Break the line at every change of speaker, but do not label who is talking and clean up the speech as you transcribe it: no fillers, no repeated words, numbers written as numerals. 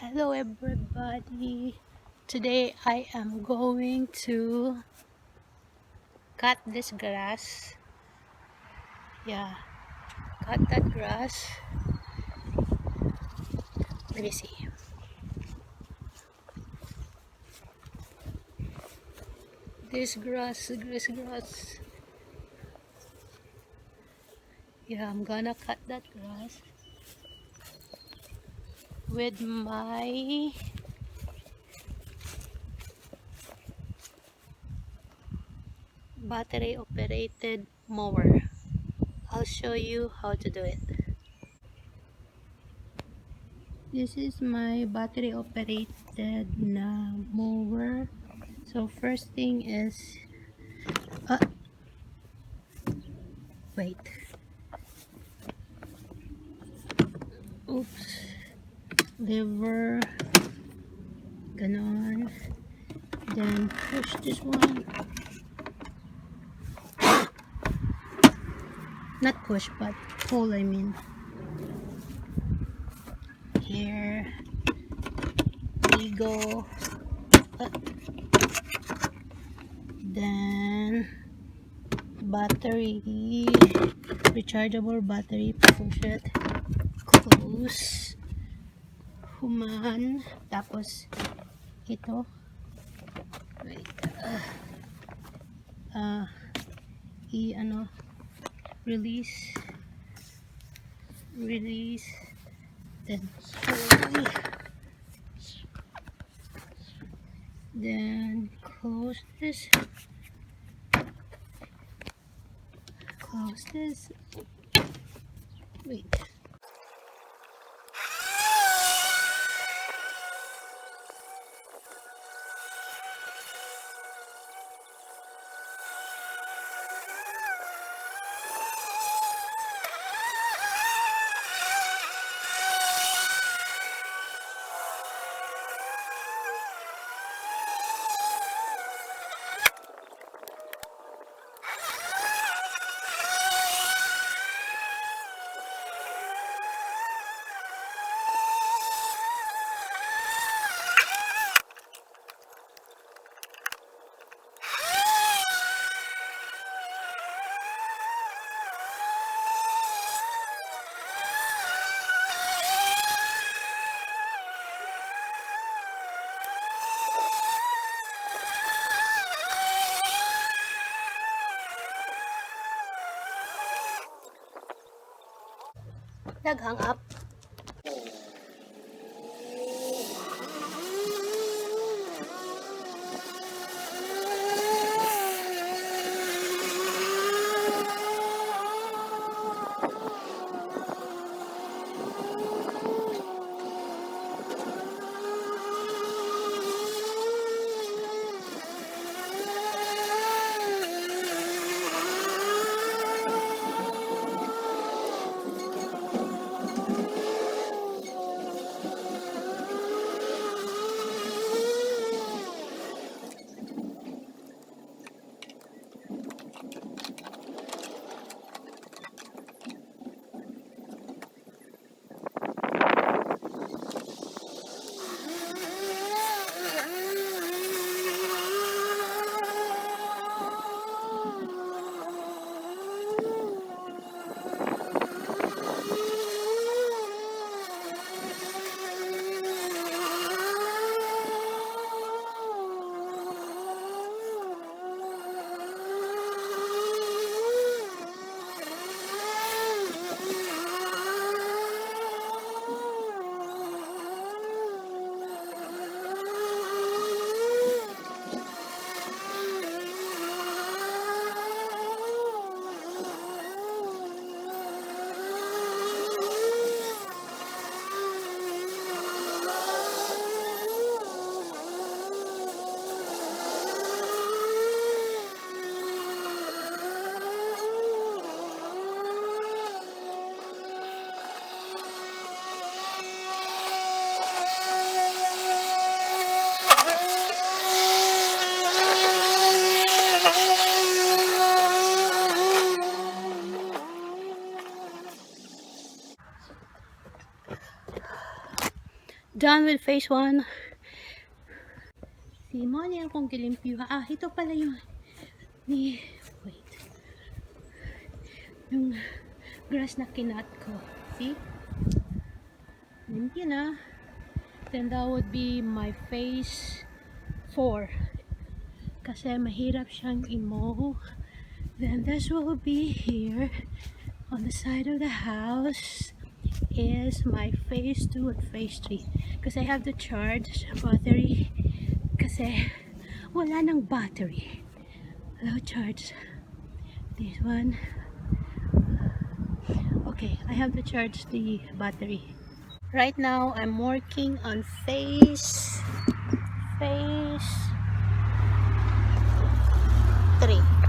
Hello everybody. Today I am going to cut this grass. Yeah, cut that grass. Let me see. This grass. Yeah, I'm gonna cut that grass with my battery operated mower. I'll show you how to do it. This is my battery operated mower. So first thing is wait. Oops. Lever. Ganon. Then push this one. Not push, but pull, I mean. Here we go. Then battery, rechargeable battery, push it, close, human, tapos ito, wait, release, then slowly, then close this, wait. Naghang up. Done with phase 1. Si Moni akong gilimpyo. Ito pala yung wait. Yung grass na kinat ko. See? Limpyo na. Then that would be my phase 4. Kasi mahirap siyang i-mow. Then this will be here on the side of the house is my phase 2 and phase 3. Because I have to charge battery. Kasi wala nang battery. I'll charge this one. Okay, I have to charge the battery. Right now, I'm working on phase 3.